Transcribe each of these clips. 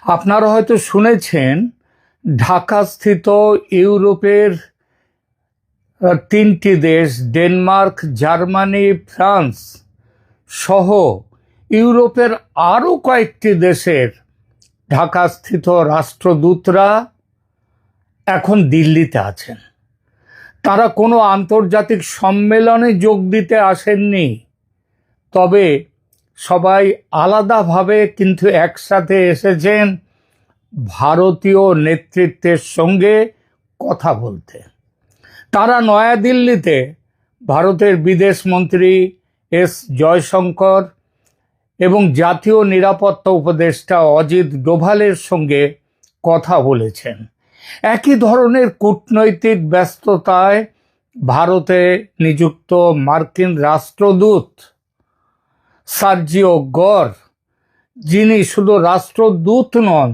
আপনারা হয়তো শুনেছেন ঢাকাস্থিত ইউরোপের তিনটি দেশ ডেনমার্ক, জার্মানি, ফ্রান্স সহ ইউরোপের আরও কয়েকটি দেশের ঢাকাস্থিত রাষ্ট্রদূতরা এখন দিল্লিতে আছেন। তারা কোনো আন্তর্জাতিক সম্মেলনে যোগ দিতে আসেননি, তবে সবাই আলাদাভাবে কিন্তু একসাথে এসেছেন ভারতীয় নেতৃত্বের সঙ্গে কথা বলতে। তারা নয়াদিল্লিতে ভারতের বিদেশমন্ত্রী এস জয়শঙ্কর এবং জাতীয় নিরাপত্তা উপদেষ্টা অজিত ডোভালের সঙ্গে কথা বলেছেন। একই ধরনের কূটনৈতিক ব্যস্ততায় ভারতে নিযুক্ত মার্কিন রাষ্ট্রদূত সার্জিও গর, যিনি শুধু রাষ্ট্রদূত নন,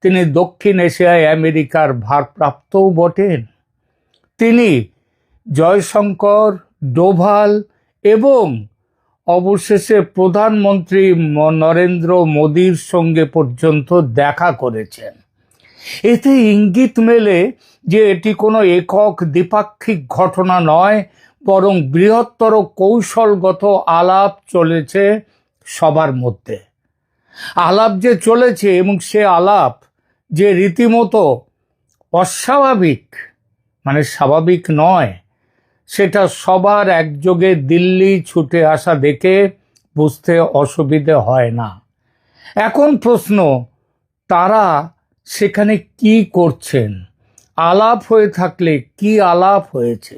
তিনি দক্ষিণ এশিয়ায় আমেরিকার ভারপ্রাপ্তও বটেন। তিনি জয়শঙ্কর, ডোভাল এবং অবশেষে প্রধানমন্ত্রী নরেন্দ্র মোদীর সঙ্গে পর্যন্ত দেখা করেছেন। এতে ইঙ্গিত মেলে যে এটি কোনো একক দ্বিপাক্ষিক ঘটনা নয়, বরং বৃহত্তর কৌশলগত আলাপ চলেছে সবার মধ্যে। আলাপ যে চলেছে এবং সে আলাপ যে রীতিমতো অস্বাভাবিক, মানে স্বাভাবিক নয়, সেটা সবার একযোগে দিল্লি ছুটে আসা দেখে বুঝতে অসুবিধে হয় না। এখন প্রশ্ন, তারা সেখানে কি করছেন? আলাপ হয়ে থাকলে কি আলাপ হয়েছে?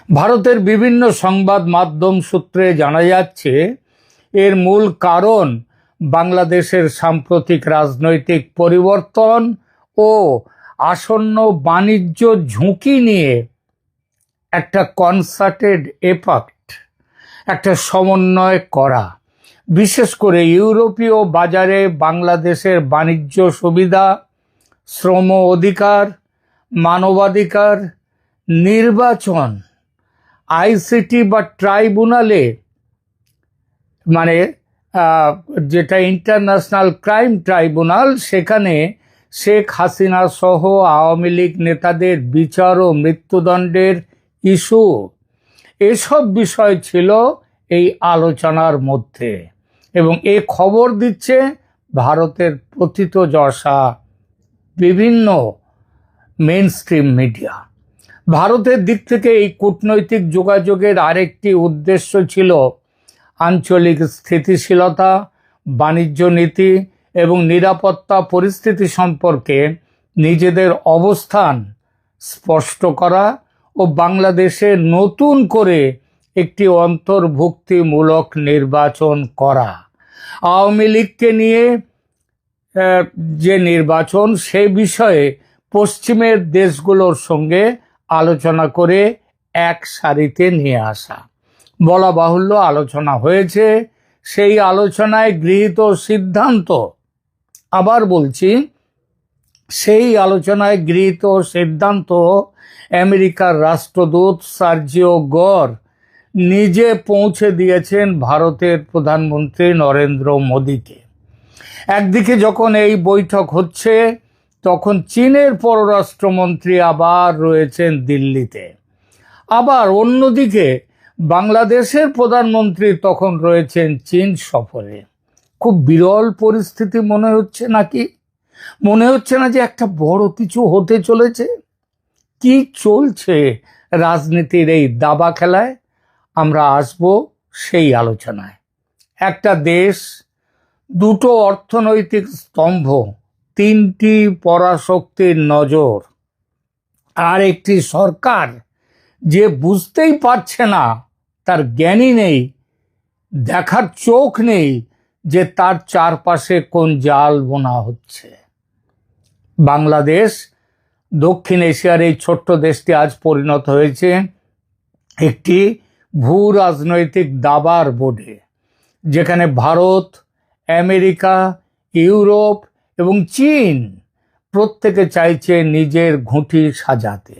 ভারতের বিভিন্ন সংবাদ মাধ্যম সূত্রে জানা যাচ্ছে এর মূল কারণ বাংলাদেশের সাম্প্রতিক রাজনৈতিক পরিবর্তন ও আসন্ন বাণিজ্য ঝুঁকি নিয়ে একটা কনসার্টেড এফার্ট, একটা সমন্বয় করা। বিশেষ করে ইউরোপীয় বাজারে বাংলাদেশের বাণিজ্য সুবিধা, শ্রম অধিকার, মানবাধিকার, নির্বাচন, আইসিটি বা ট্রাইব্যুনালে, মানে যেটা ইন্টারন্যাশনাল ক্রাইম ট্রাইব্যুনাল, সেখানে শেখ হাসিনা সহ আওয়ামী লীগ নেতাদের বিচার ও মৃত্যুদণ্ডের ইস্যু, এসব বিষয় ছিল এই আলোচনার মধ্যে। এবং এ খবর দিচ্ছে ভারতের প্রথিতযশা বিভিন্ন মেইনস্ট্রিম মিডিয়া। ভারতের দিক থেকে এই কূটনৈতিক যোগাযোগের আরেকটি উদ্দেশ্য ছিল আঞ্চলিক স্থিতিশীলতা, বাণিজ্য নীতি এবং নিরাপত্তা পরিস্থিতি সম্পর্কে নিজেদের অবস্থান স্পষ্ট করা ও বাংলাদেশে নতুন করে একটি অন্তর্ভুক্তিমূলক নির্বাচন করা। আওয়ামী লীগকে নিয়ে যে নির্বাচন, সে বিষয়ে পশ্চিমের দেশগুলোর সঙ্গে আলোচনা করে এক সারিতে নিয়ে আসা। বলা বাহুল্য আলোচনা হয়েছে। সেই আলোচনায় গৃহীত সিদ্ধান্ত, আবার বলছি, সেই আলোচনায় গৃহীত সিদ্ধান্ত আমেরিকার রাষ্ট্রদূত সার্জিও গর নিজে পৌঁছে দিয়েছেন ভারতের প্রধানমন্ত্রী নরেন্দ্র মোদীকে। একদিকে যখন এই বৈঠক হচ্ছে, তখন চীনের পররাষ্ট্রমন্ত্রী আবার রয়েছেন দিল্লিতে। আবার অন্যদিকে বাংলাদেশের প্রধানমন্ত্রী তখন রয়েছেন চীন সফরে। খুব বিরল পরিস্থিতি মনে হচ্ছে নাকি? মনে হচ্ছে না যে একটা বড় কিছু হতে চলেছে? কি চলছে রাজনীতির এই দাবা খেলায়? আমরা আসব সেই আলোচনায়। একটা দেশ, দুটো অর্থনৈতিক স্তম্ভ, তিনটি পরাশক্তির নজর, আর একটি সরকার যে বুঝতেই পারছে না, তার জ্ঞানই নেই, দেখার চোখ নেই যে তার চারপাশে কোন জাল বোনা হচ্ছে। বাংলাদেশ, দক্ষিণ এশিয়ার এই ছোট্ট দেশটি আজ পরিণত হয়েছে একটি ভূ রাজনৈতিক দাবার বোর্ডে, যেখানে ভারত, আমেরিকা, ইউরোপ এবং চীন প্রত্যেকে চাইছে নিজের ঘুঁটি সাজাতে।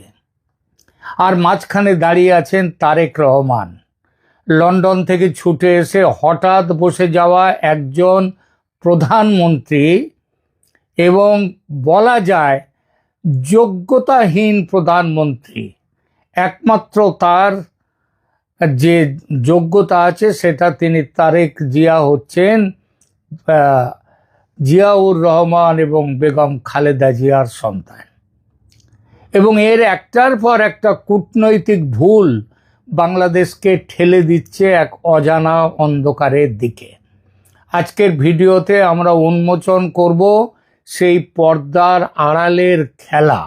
আর মাঝখানে দাঁড়িয়ে আছেন তারেক রহমান, লন্ডন থেকে ছুটে এসে হঠাৎ বসে যাওয়া একজন প্রধানমন্ত্রী এবং বলা যায় যোগ্যতাহীন প্রধানমন্ত্রী। একমাত্র তার যে যোগ্যতা আছে সেটা তিনি তারেক জিয়া হচ্ছেন জিয়াউর রহমান এবং বেগম খালেদা জিয়ার সন্তান, এবং এর একটার পর একটা কূটনৈতিক ভুল বাংলাদেশকে ঠেলে দিচ্ছে এক অজানা অন্ধকারের দিকে। আজকের ভিডিওতে আমরা উন্মোচন করব সেই পর্দার আড়ালের খেলা,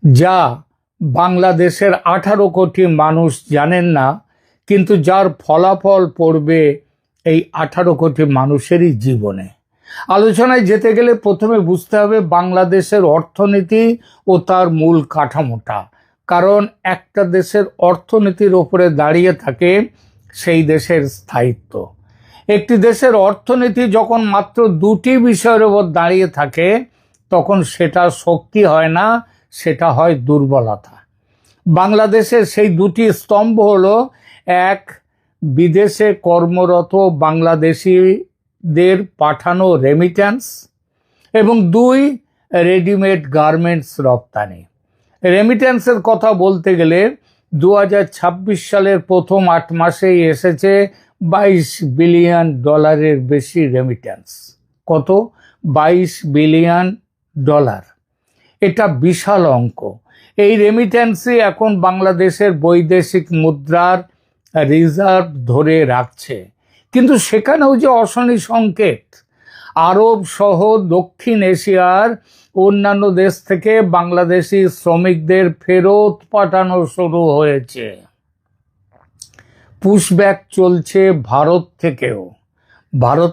যা বাংলাদেশের 18 কোটি মানুষ জানেন না, কিন্তু যার ফলাফল পড়বে এই 18 কোটি মানুষেরই জীবনে। আলোচনায় যেতে গেলে প্রথমে বুঝতে হবে বাংলাদেশের অর্থনীতি ও তার মূল কাঠামোটা, কারণ একটা দেশের অর্থনীতির ওপরে দাঁড়িয়ে থাকে সেই দেশের স্থায়িত্ব। একটি দেশের অর্থনীতি যখন মাত্র দুটি বিষয়ের ওপর দাঁড়িয়ে থাকে তখন সেটা শক্তি হয় না, সেটা হয় দুর্বলতা। বাংলাদেশের সেই দুটি স্তম্ভ হলো, এক, বিদেশে কর্মরত বাংলাদেশিদের পাঠানো রেমিট্যান্স, এবং দুই, রেডিমেড গার্মেন্টস রপ্তানি। রেমিট্যান্সের কথা বলতে গেলে 2026 সালের প্রথম 8 মাসেই এসেছে $22 বিলিয়ন বেশি রেমিট্যান্স। কত? $22 বিলিয়ন। এটা বিশাল অঙ্ক। এই রেমিট্যান্সই এখন বাংলাদেশের বৈদেশিক মুদ্রার রিজার্ভ ধরে রাখছে। কিন্তু সেখানেও যে অশনি সংকেত, আরব সহ দক্ষিণ এশিয়ার অন্যান্য দেশ থেকে বাংলাদেশি শ্রমিকদের ফেরত পাঠানো শুরু হয়েছে। পুশব্যাক চলছে ভারত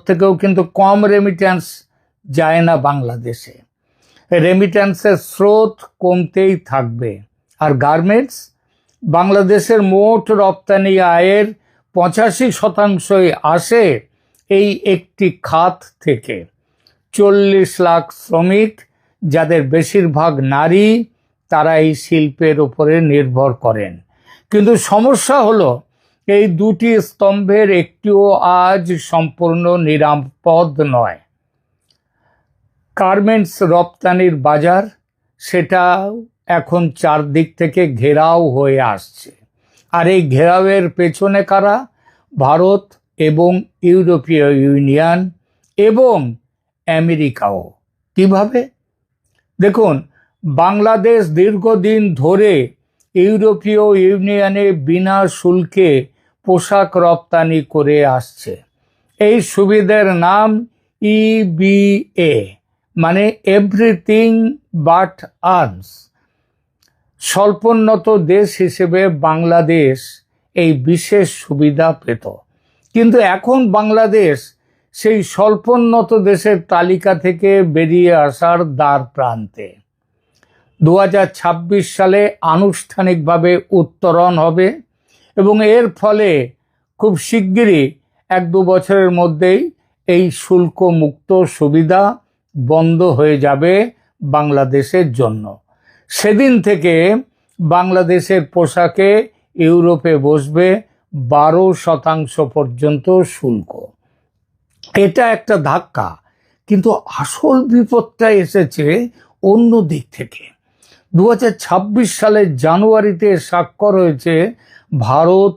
থেকেও কিন্তু কম রেমিট্যান্স যায় না বাংলাদেশে। রেমিট্যান্সের স্রোত কমতেই থাকবে। আর গার্মেন্টস, বাংলাদেশের মোট রপ্তানি আয়ের 85% আসে এই একটি খাত থেকে। 40 লাখ শ্রমিক, যাদের বেশিরভাগ নারী, তারা এই শিল্পের উপরে নির্ভর করেন। কিন্তু সমস্যা হলো এই দুটি স্তম্ভের একটিও আজ সম্পূর্ণ নিরাপদ নয়। গার্মেন্টস রপ্তানির বাজার, সেটা এখন চারদিক থেকে ঘেরাও হয়ে আসছে। আর এই ঘেরাওয়ের পেছনে কারা? ভারত এবং ইউরোপীয় ইউনিয়ন এবং আমেরিকাও। কিভাবে? দেখুন, বাংলাদেশ দীর্ঘদিন ধরে ইউরোপীয় ইউনিয়নে বিনা শুল্কে পোশাক রপ্তানি করে আসছে। এই সুবিধার নাম EBA, মানে এভরিথিং বাট আর্মস। স্বল্পোন্নত দেশ হিসেবে বাংলাদেশ এই বিশেষ সুবিধা পেত, কিন্তু এখন বাংলাদেশ সেই স্বল্পোন্নত দেশের তালিকা থেকে বেরিয়ে আসার দ্বার প্রান্তে। 2026 সালে আনুষ্ঠানিকভাবে উত্তরণ হবে এবং এর ফলে খুব শিগগিরই 1-2 বছরের মধ্যেই এই শুল্ক মুক্ত সুবিধা বন্ধ হয়ে যাবে বাংলাদেশের জন্য। সেদিন থেকে বাংলাদেশের পোশাকে ইউরোপে বসবে 12% পর্যন্ত শুল্ক। এটা একটা ধাক্কা, কিন্তু আসল বিপদটা এসেছে অন্য দিক থেকে। 2026 সালের জানুয়ারিতে স্বাক্ষর হয়েছে ভারত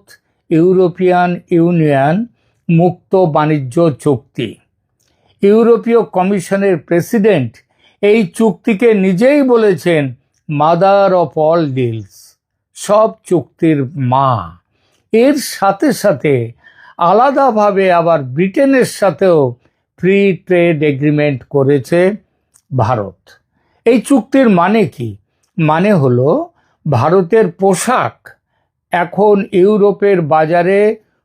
ইউরোপিয়ান ইউনিয়ন মুক্ত বাণিজ্য চুক্তি। ইউরোপীয় কমিশনের প্রেসিডেন্ট এই চুক্তিকে নিজেই বলেছেন মাদার অফ অল ডিলস, সব চুক্তির মা। এর সাথে সাথে আলাদাভাবে আবার ব্রিটেনের সাথেও ফ্রি ট্রেড এগ্রিমেন্ট করেছে ভারত। এই চুক্তির মানে কি? মানে হলো ভারতের পোশাক এখন ইউরোপের বাজারে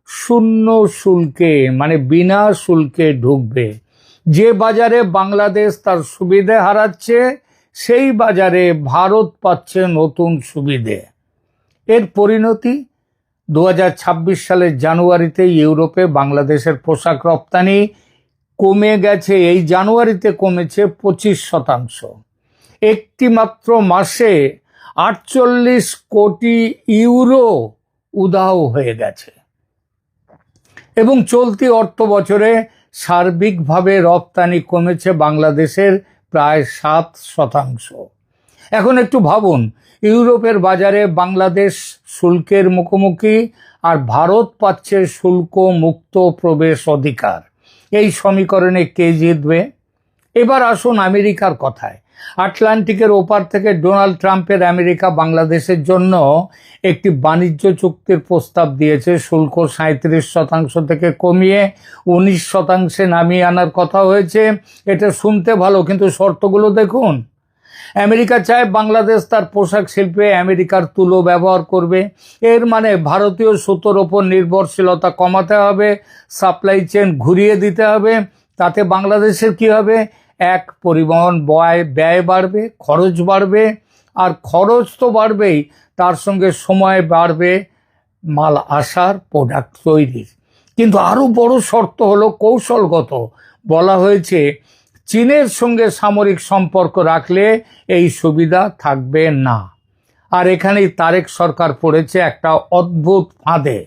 শূন্য শুল্কে, মানে বিনা শুল্কে ঢুকবে। যে বাজারে বাংলাদেশ তার সুবিধে হারাচ্ছে, সেই বাজারে ভারত পাচ্ছে নতুন সুবিধে। এর পরিণতি 2026 সালের জানুয়ারিতে ইউরোপে বাংলাদেশের পোশাক রপ্তানি কমে গেছে। এই জানুয়ারিতে কমেছে 25%। একটি মাত্র মাসে 48 কোটি ইউরো উধাও হয়ে গেছে, এবং চলতি অর্থ বছরে সার্বিকভাবে রপ্তানি কমেছে বাংলাদেশের প্রায় 7%। এখন একটু ভাবুন, ইউরোপের বাজারে বাংলাদেশ শুল্কের মুখোমুখি আর ভারত পাচ্ছে শুল্ক মুক্ত প্রবেশ অধিকার। এই সমীকরণে কে জিতবে? এবার আসুন আমেরিকার কথায়। আটলান্টিকের ওপার থেকে ডোনাল্ড ট্রাম্পের আমেরিকা বাংলাদেশের জন্য একটি বাণিজ্য চুক্তির প্রস্তাব দিয়েছে। শুল্ক 37% থেকে কমিয়ে 19% নামিয়ে আনার কথা হয়েছে। এটা শুনতে ভালো, কিন্তু শর্তগুলো দেখুন। আমেরিকা চায় বাংলাদেশ তার পোশাক শিল্পে আমেরিকার তুলো ব্যবহার করবে। এর মানে ভারতীয় সুতোর ওপর নির্ভরশীলতা কমাতে হবে, সাপ্লাই চেন ঘুরিয়ে দিতে হবে। তাতে বাংলাদেশের কি হবে? এক, পরিবহন ব্যয় বাড়বে, খরচ বাড়বে, আর খরচ তো বাড়বেই, তার সঙ্গে সময় বাড়বে মাল আসার, প্রোডাক্ট তৈরির। কিন্তু আরও বড় শর্ত হলো কৌশলগত। বলা হয়েছে চীনের সঙ্গে সামরিক সম্পর্ক রাখলে এই সুবিধা থাকবে না। আর এখানেই তারেক সরকার পড়েছে একটা অদ্ভুত ফাঁদে।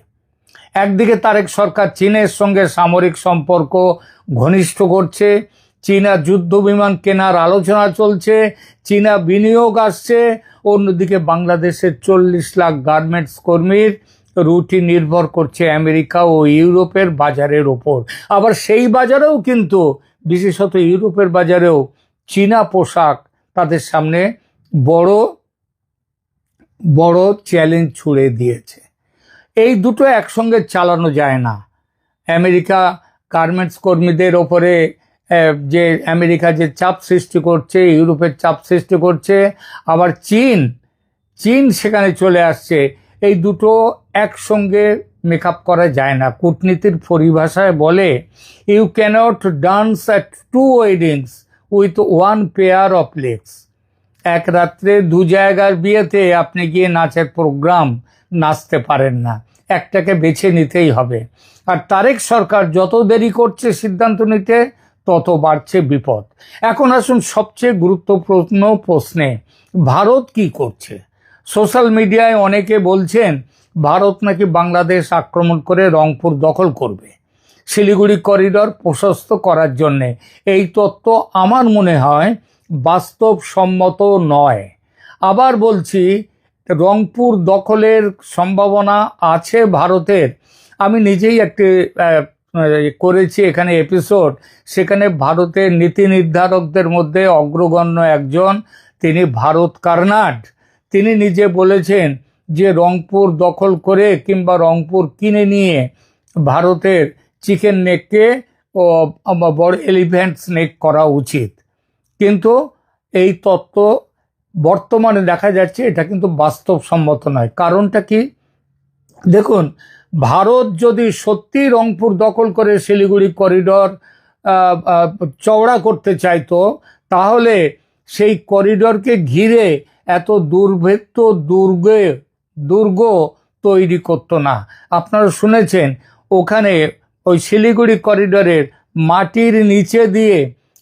একদিকে তারেক সরকার চীনের সঙ্গে সামরিক সম্পর্ক ঘনিষ্ঠ করছে, চীনা যুদ্ধ বিমান কেনার আলোচনা চলছে, চীনা বিনিয়োগ আসছে। অন্যদিকে বাংলাদেশের 40 লাখ গার্মেন্টস কর্মীর রুটি নির্ভর করছে আমেরিকা ও ইউরোপের বাজারের ওপর। আবার সেই বাজারেও কিন্তু, বিশেষত ইউরোপের বাজারেও, চীনা পোশাক তাদের সামনে বড় বড় চ্যালেঞ্জ ছুড়ে দিয়েছে। এই দুটো একসঙ্গে চালানো যায় না। আমেরিকা গার্মেন্টস কর্মীদের ওপরে যে আমেরিকা যে চাপ সৃষ্টি করছে, ইউরোপের চাপ সৃষ্টি করছে, আবার চীন সেখানে চলে আসছে। এই দুটো একসঙ্গে মেকআপ করা যায় না। কূটনীতির পরিভাষায় বলে, you can't dance at 2 weddings with 1 pair of legs. এক রাত্রে 2 জায়গার বিয়েতে আপনি গিয়ে নাচের প্রোগ্রাম নাচতে পারেন না, একটাকে বেছে নিতেই হবে। আর তারেক সরকার যত দেরি করছে সিদ্ধান্ত নিতে, তত বাড়ছে বিপদ। এখন আসুন সবচেয়ে গুরুত্বপূর্ণ প্রশ্নে, ভারত কি করছে? সোশ্যাল মিডিয়ায় অনেকে বলছেন ভারত নাকি বাংলাদেশ আক্রমণ করে রংপুর দখল করবে শিলিগুড়ি করিডর প্রশস্ত করার জন্যে। এই তত্ত্ব আমার মনে হয় বাস্তবসম্মত নয়। আবার বলছি, রংপুর দখলের সম্ভাবনা আছে ভারতের। আমি নিজেই একটি করেছি এখানে এপিসোড, সেখানে ভারতের নীতি নির্ধারকদের মধ্যে অগ্রগণ্য একজন, তিনি ভারত কার্নাড। তিনি নিজে বলেছেন যে রংপুর দখল করে কিংবা রংপুর কিনে নিয়ে ভারতের চিকেন নেককে বড় এলিফ্যান্ট স্নেক করা উচিত। কিন্তু এই তত্ত্ব বর্তমানে দেখা যাচ্ছে এটা কিন্তু বাস্তবসম্মত নয়। কারণটা কি? দেখুন, ভারত যদি সত্যি রংপুর দখল করে শিলিগুড়ি করিডর চওড়া করতে চাইতো, তাহলে সেই করিডরকে ঘিরে এত দুর্ভেদ্য দুর্গ তৈরি করতো না। আপনারা শুনেছেন ওখানে ওই শিলিগুড়ি করিডরের মাটির নিচে দিয়ে,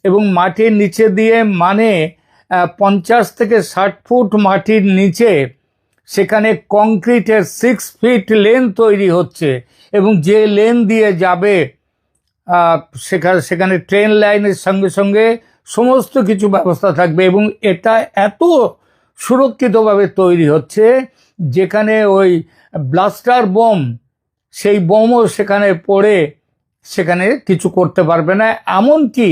এবং মাটির নিচে দিয়ে মানে 50 থেকে 60 ফুট মাটির নিচে সেখানে কংক্রিটের 6 ফিট লেন তৈরি হচ্ছে, এবং যে লেন দিয়ে যাবে সেখানে ট্রেন লাইনের সঙ্গে সঙ্গে সমস্ত কিছু ব্যবস্থা থাকবে। এবং এটা এত সুরক্ষিতভাবে তৈরি হচ্ছে যেখানে ওই ব্লাস্টার বোম, সেই বোমও সেখানে পড়ে সেখানে কিছু করতে পারবে না। এমনকি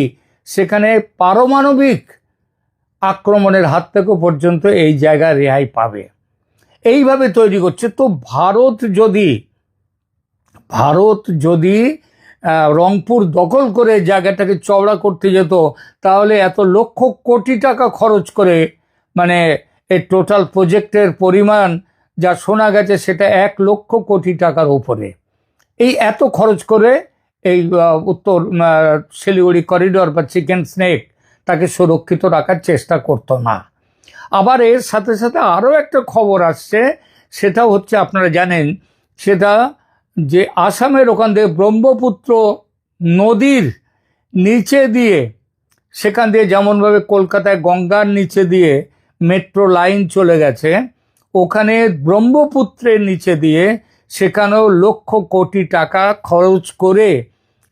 সেখানে পারমাণবিক আক্রমণের হাত থেকে পর্যন্ত এই জায়গা রেহাই পাবে। এইভাবে তৈরি করছে। তো ভারত যদি রংপুর দখল করে জায়গাটাকে চওড়া করতে যেত, তাহলে এত লক্ষ কোটি টাকা খরচ করে, মানে এই টোটাল প্রজেক্টের পরিমাণ যা শোনা গেছে সেটা 1 লক্ষ কোটি টাকার উপরে, এই এত খরচ করে এই উত্তর শিলিগুড়ি করিডর বা চিকেন স্নেক তাকে সুরক্ষিত রাখার চেষ্টা করতো না। আবার এর সাথে সাথে আরও একটা খবর আসছে, সেটা হচ্ছে আপনারা জানেন, সেটা যে আসামের ওখান থেকে ব্রহ্মপুত্র নদীর নিচে দিয়ে, সেখান দিয়ে যেমনভাবে কলকাতায় গঙ্গার নিচে দিয়ে মেট্রো লাইন চলে গেছে, ওখানে ব্রহ্মপুত্রের নিচে দিয়ে সেখানেও লক্ষ কোটি টাকা খরচ করে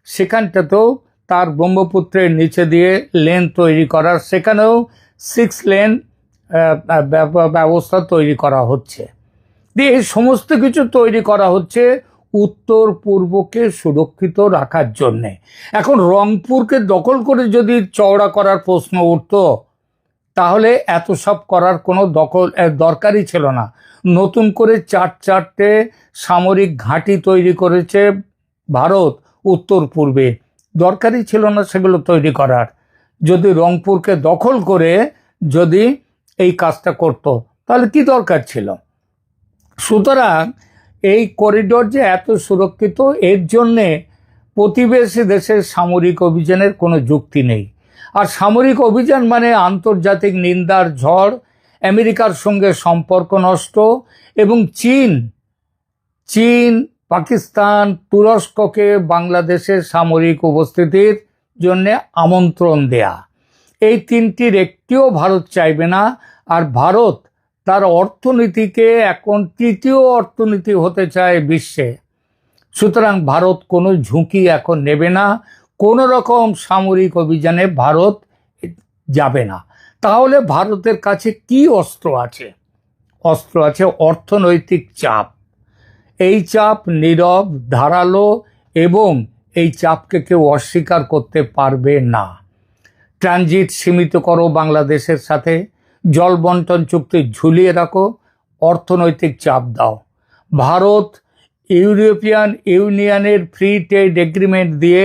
সেখানটাতেও তার ব্রহ্মপুত্রের নিচে দিয়ে লেন তৈরি করার, সেখানেও 6 লেন ব্যবস্থা তৈরি করা হচ্ছে। দিয়ে এই সমস্ত কিছু তৈরি করা হচ্ছে উত্তর পূর্বকে সুরক্ষিত রাখার জন্যে। এখন রংপুরকে দখল করে যদি চওড়া করার প্রশ্ন উঠত, তাহলে এত সব করার কোনো দরকারই ছিল না। নতুন করে 4-4টে সামরিক ঘাঁটি তৈরি করেছে ভারত উত্তর পূর্বে, দরকারই ছিল না সেগুলো তৈরি করার। যদি রংপুরকে দখল করে যদি এই কাজটা করত, তাহলে কি দরকার ছিল? সুতরাং এই করিডোর যে এত সুরক্ষিত, এর জন্যে প্রতিবেশী দেশের সামরিক অভিযানের কোনো যুক্তি নেই। আর সামরিক অভিযান মানে আন্তর্জাতিক নিন্দার ঝড়, আমেরিকার সঙ্গে সম্পর্ক নষ্ট, এবং চীন, পাকিস্তান, তুরস্ককে বাংলাদেশের সামরিক উপস্থিতির জন্য আমন্ত্রণ দেয়া, এই তিনটির একটিও ভারত চাইবে না। আর ভারত তার অর্থনীতিকে এখন তৃতীয় অর্থনীতি হতে চায় বিশ্বে। সুতরাং ভারত কোনো ঝুঁকি এখন নেবে না, কোনো রকম সামরিক অভিযানে ভারত যাবে না। তাহলে ভারতের কাছে কি অস্ত্র আছে? অস্ত্র আছে অর্থনৈতিক চাপ। এই চাপ নীরব, ধারালো, এবং এই চাপকে কেউ অস্বীকার করতে পারবে না। ট্রানজিট সীমিত করো বাংলাদেশের সাথে, জল বন্টন চুক্তি ঝুলিয়ে রাখো, অর্থনৈতিক চাপ দাও। ভারত ইউরোপিয়ান ইউনিয়নের ফ্রি ট্রেড এগ্রিমেন্ট দিয়ে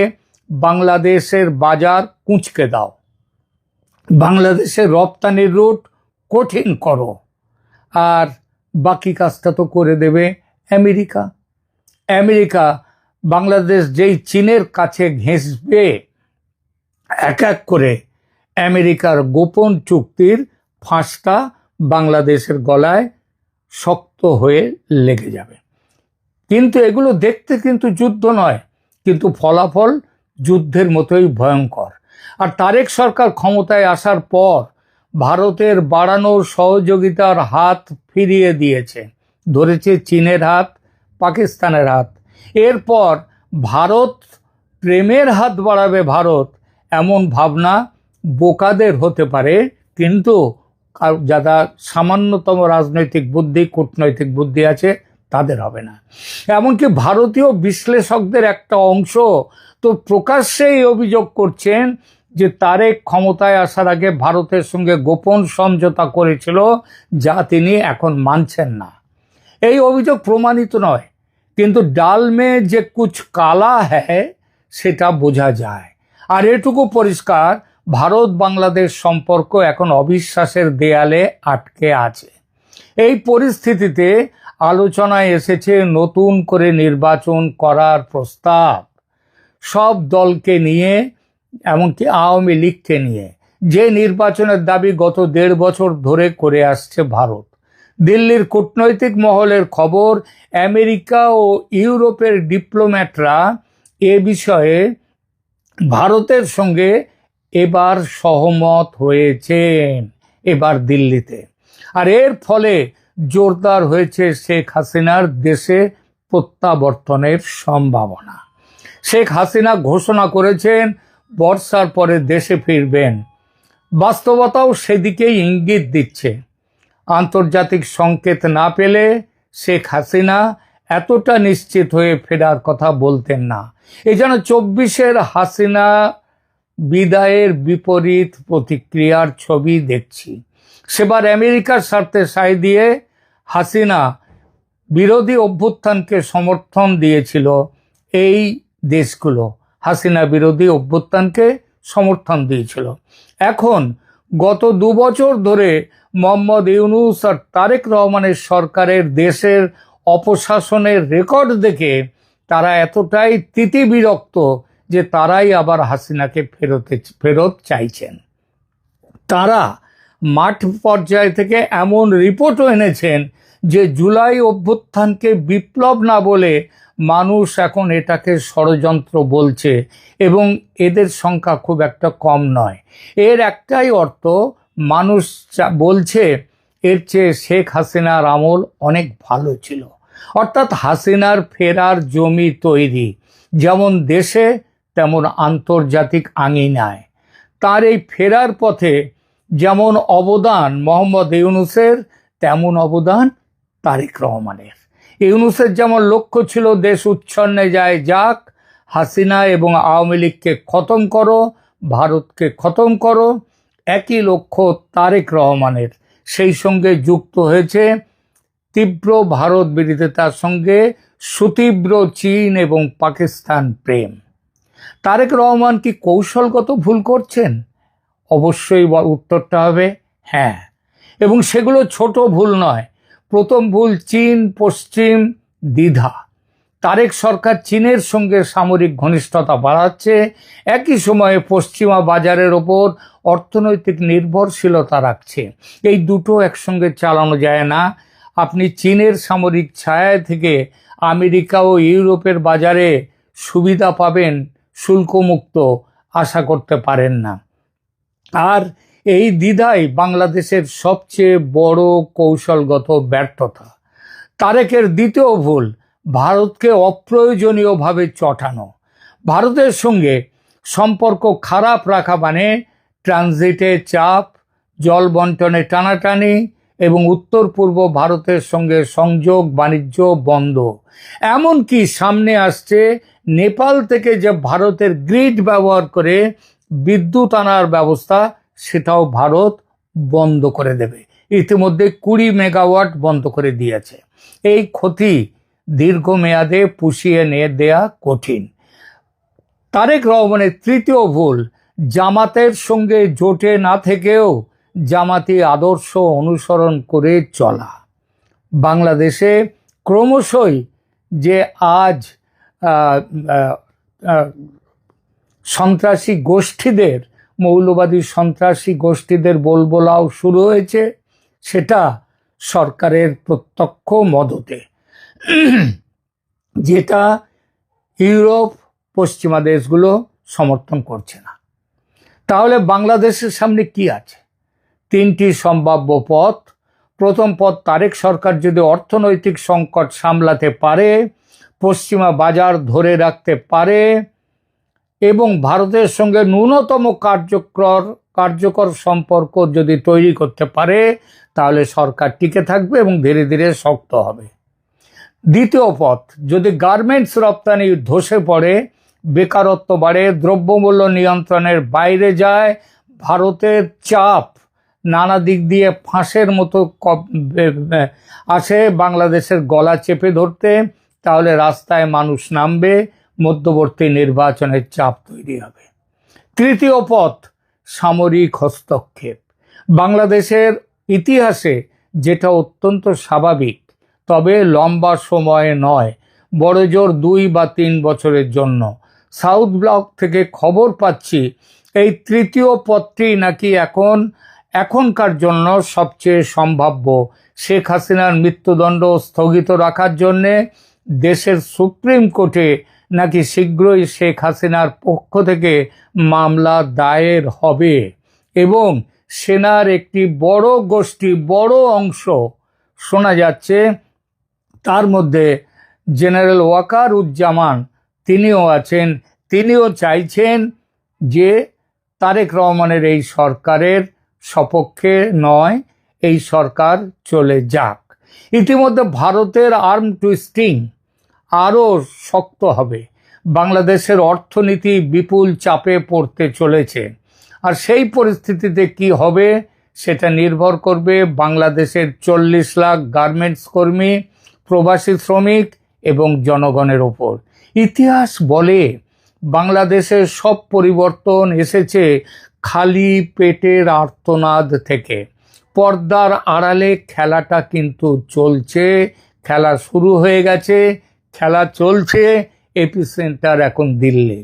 বাংলাদেশের বাজার কুঁচকে দাও, বাংলাদেশের রপ্তানির রুট কঠিন করো, আর বাকি কাজটা তো করে দেবে আমেরিকা। বাংলাদেশ যেই চীনের কাছে ঘেঁষবে, এক এক করে আমেরিকার গোপন চুক্তির ফাঁসটা বাংলাদেশের গলায় শক্ত হয়ে লেগে যাবে। কিন্তু এগুলো দেখতে কিন্তু যুদ্ধ নয়, কিন্তু ফলাফল যুদ্ধের মতোই ভয়ঙ্কর। আর তারেক সরকার ক্ষমতায় আসার পর ভারতের বাড়ানো সহযোগিতার হাত ফিরিয়ে দিয়েছে, ধরেছে চীনের হাত, পাকিস্তানের হাত। এরপর ভারত প্রেমের হাত বাড়াবে ভারত, এমন ভাবনা বোকাদের হতে পারে, কিন্তু যারা সামান্যতম রাজনৈতিক বুদ্ধি, কূটনৈতিক বুদ্ধি আছে, তাদের হবে না। এমনকি ভারতীয় বিশ্লেষকদের একটা অংশ তো প্রকাশ্যেই অভিযোগ করছেন যে তারেক ক্ষমতায় আসার আগে ভারতের সঙ্গে গোপন সমঝোতা করেছিল, যা তিনি এখন মানছেন না। এই অভিযোগ প্রমাণিত নয়, কিন্তু ডাল মে যে কুছ কালা হ্যায় সেটা বোঝা যায়। আর এটুকু পরিষ্কার, ভারত বাংলাদেশ সম্পর্ক এখন অবিশ্বাসের দেয়ালে আটকে আছে। এই পরিস্থিতিতে আলোচনায় এসেছে নতুন করে নির্বাচন করার প্রস্তাব, সব দলকে নিয়ে, এমনকি আওয়ামী লীগকে নিয়ে, যে নির্বাচনের দাবি গত 1.5 বছর ধরে করে আসছে ভারত। দিল্লির কূটনৈতিক মহলের খবর, আমেরিকা ও ইউরোপের ডিপ্লোম্যাটরা এ বিষয়ে ভারতের সঙ্গে এবার সহমত হয়েছেন, এবার দিল্লিতে। আর এর ফলে জোরদার হয়েছে শেখ হাসিনার দেশে প্রত্যাবর্তনের সম্ভাবনা। শেখ হাসিনা ঘোষণা করেছেন বর্ষার পরে দেশে ফিরবেন, বাস্তবতাও সেদিকেই ইঙ্গিত দিচ্ছে। আন্তর্জাতিক সংকেত না পেলে শেখ হাসিনা এতটা নিশ্চিত হয়ে ফেরার কথা বলতেন না। এই যেন 24-এর হাসিনা বিদায়ের বিপরীত প্রতিক্রিয়ার ছবি দেখছি। সেবার আমেরিকার স্বার্থে সায় দিয়ে হাসিনা বিরোধী অভ্যুত্থানকে সমর্থন দিয়েছিল। এই দেশগুলো হাসিনা বিরোধী অভ্যুত্থানকে সমর্থন দিয়েছিল। এখন গত 2 বছর ধরে মোহাম্মদ ইউনূস আর তারেক রহমানের সরকারের দেশের অপশাসনের রেকর্ড দেখে তারা এতটাই তিতিবিরক্ত যে তারাই আবার হাসিনাকে ফেরত চাইছেন। তারা মাঠ পর্যায় থেকে এমন রিপোর্টও এনেছেন যে জুলাই অভ্যুত্থানকে বিপ্লব না বলে মানুষ এখন এটাকে ষড়যন্ত্র বলছে, এবং এদের সংখ্যা খুব একটা কম নয়। এর একটাই অর্থ, মানুষ বলছে এর চেয়ে শেখ হাসিনার আমল অনেক ভালো ছিল। অর্থাৎ হাসিনার ফেরার জমি তৈরি, যেমন দেশে তেমন আন্তর্জাতিক আঙিনায়। তার এই ফেরার পথে যেমন অবদান মোহাম্মদ ইউনূসের, তেমন অবদান তারেক রহমানের। ইউনূসের যেমন লক্ষ্য ছিল দেশ উচ্ছন্নে যায় যাক, হাসিনা এবং আওয়ামী লীগকে খতম করো, ভারতকে খতম করো, একই লক্ষ্য তারেক রহমানের। সেই সঙ্গে যুক্ত হয়েছে তীব্র ভারত বিরোধিতার সঙ্গে সুতীব্র চীন এবং পাকিস্তান প্রেম। তারেক রহমান কি কৌশলগত ভুল করছেন? অবশ্যই উত্তরটা হবে হ্যাঁ, এবং সেগুলো ছোট ভুল নয়। প্রথম ভুল চীন পশ্চিম দ্বিধা। তারেক সরকার চীনের সঙ্গে সামরিক ঘনিষ্ঠতা বাড়াচ্ছে, একই সময়ে পশ্চিমা বাজারের ওপর অর্থনৈতিক নির্ভরশীলতা রাখছে। এই দুটো একসঙ্গে চালানো যায় না। আপনি চীনের সামরিক ছায়া থেকে আমেরিকা ও ইউরোপের বাজারে সুবিধা পাবেন শুল্কমুক্ত আশা করতে পারেন না। আর এই দ্বিধাই বাংলাদেশের সবচেয়ে বড় কৌশলগত ব্যর্থতা। তারেকের দ্বিতীয় ভুল ভারতকে অপ্রয়োজনীয়ভাবে চটানো। ভারতের সঙ্গে সম্পর্ক খারাপ রাখা মানে ট্রানজিটে চাপ, জল বন্টনে টানাটানি এবং উত্তর পূর্ব ভারতের সঙ্গে সংযোগ বাণিজ্য বন্ধ। এমনকি সামনে আসছে নেপাল থেকে যে ভারতের গ্রিড ব্যবহার করে বিদ্যুৎ আনার ব্যবস্থা, সেটাও ভারত বন্ধ করে দেবে। ইতিমধ্যে 20 মেগাওয়াট বন্ধ করে দিয়েছে। এই ক্ষতি দীর্ঘমেয়াদে পুষিয়ে নিয়ে দেয়া কঠিন। তারেক রহমানের তৃতীয় ভুল জামাতের সঙ্গে জোটে না থেকেও জামাতি আদর্শ অনুসরণ করে চলা। বাংলাদেশে ক্রমশই যে আজ সন্ত্রাসী গোষ্ঠীদের, মৌলবাদী সন্ত্রাসী গোষ্ঠীদের বলবলাও শুরু হয়েছে, সেটা সরকারের প্রত্যক্ষ মদতে, যেটা ইউরোপ পশ্চিমা দেশগুলো সমর্থন করছে না। তাহলে বাংলাদেশের সামনে কি আছে? 3টি সম্ভাব্য পথ। প্রথম পথ, তারেক সরকার যদি অর্থনৈতিক সংকট সামলাতে পারে, পশ্চিমা বাজার ধরে রাখতে পারে এবং ভারতের সঙ্গে ন্যূনতম কার্যকর সম্পর্ক যদি তৈরি করতে পারে, তাহলে সরকার টিকে থাকবে এবং ধীরে ধীরে শক্ত হবে। দ্বিতীয় পথ, যদি গার্মেন্টস রপ্তানি ধসে পড়ে, বেকারত্ব বাড়ে, দ্রব্যমূল্য নিয়ন্ত্রণের বাইরে যায়, ভারতের চাপ নানা দিক দিয়ে ফাঁসের মতো আসে বাংলাদেশের গলা চেপে ধরতে, তাহলে রাস্তায় মানুষ নামবে, মধ্যবর্তী নির্বাচনের চাপ তৈরি হবে। তৃতীয় পথ, সামরিক হস্তক্ষেপ। বাংলাদেশের ইতিহাসে যেটা অত্যন্ত স্বাভাবিক, তবে লম্বা সময়ে নয়, বড়জোর 2 বা 3 বছরের জন্য। সাউথ ব্লক থেকে খবর পাচ্ছি এই তৃতীয় পথটি নাকি এখনকার জন্য সবচেয়ে সম্ভাব্য। শেখ হাসিনার মৃত্যুদণ্ড স্থগিত রাখার জন্যে দেশের সুপ্রিম কোর্টে নাকি শীঘ্রই শেখ হাসিনার পক্ষ থেকে মামলা দায়ের হবে এবং সেনার একটি বড় গোষ্ঠী, বড় অংশ শোনা যাচ্ছে, তার মধ্যে জেনারেল ওয়াকারুজ্জামান তিনিও আছেন, তিনিও চাইছেন যে তারেক রহমানের এই সরকারের সপক্ষে নয়, এই সরকার চলে যাক। ইতিমধ্যে ভারতের আর্ম টুইস্টিং আরও শক্ত হবে। বাংলাদেশের অর্থনীতি বিপুল চাপে পড়তে চলেছে, আর সেই পরিস্থিতিতে কি হবে সেটা নির্ভর করবে বাংলাদেশের 40 লাখ গার্মেন্টস কর্মী, প্রবাসী শ্রমিক এবং জনগণের ওপর। ইতিহাস বলে বাংলাদেশের সব পরিবর্তন এসেছে খালি পেটের আর্তনাদ থেকে। পর্দার আড়ালে খেলাটা কিন্তু চলছে, খেলা শুরু হয়ে গেছে, খেলা চলছে। এপিসেন্টার এখন দিল্লি।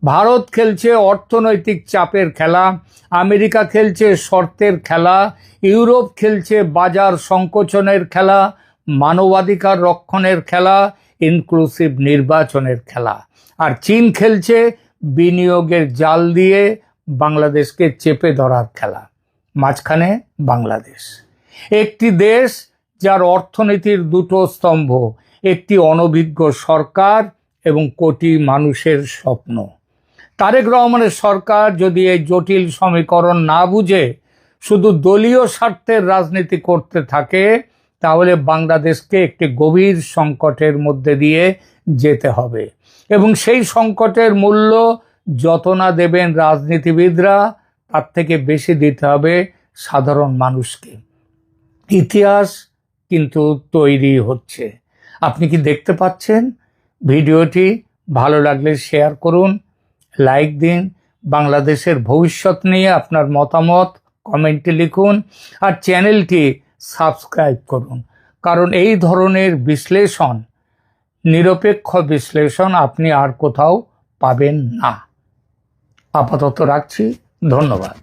ভারত খেলছে অর্থনৈতিক চাপের খেলা, আমেরিকা খেলছে শর্তের খেলা, ইউরোপ খেলছে বাজার সংকোচনের খেলা, মানবাধিকার রক্ষণের খেলা, ইনক্লুসিভ নির্বাচনের খেলা। আর চীন খেলছে বিনিয়োগের জাল দিয়ে বাংলাদেশকে চেপে ধরার খেলা। মাঝখানে বাংলাদেশ, একটি দেশ যার অর্থনীতির 2টো স্তম্ভ, একটি অনভিজ্ঞ সরকার এবং কোটি মানুষের স্বপ্ন। তারেক রহমানের সরকার যদি এই জটিল সমীকরণ না বুঝে শুধু দলীয় স্বার্থের রাজনীতি করতে থাকে, তাহলে বাংলাদেশকে একটি গভীর সংকটের মধ্যে দিয়ে যেতে হবে এবং সেই সংকটের মূল্য যত না দেবেন রাজনীতিবিদরা, তার থেকে বেশি দিতে হবে সাধারণ মানুষকে। ইতিহাস কিন্তু তৈরি হচ্ছে, আপনি কি দেখতে পাচ্ছেন? ভিডিওটি ভালো লাগলে শেয়ার করুন, লাইক দিন, বাংলাদেশের ভবিষ্যৎ নিয়ে আপনার মতামত কমেন্টে লিখুন, আর চ্যানেলটি সাবস্ক্রাইব করুন, কারণ এই ধরনের বিশ্লেষণ, নিরপেক্ষ বিশ্লেষণ আপনি আর কোথাও পাবেন না। আপাতত রাখছি, ধন্যবাদ।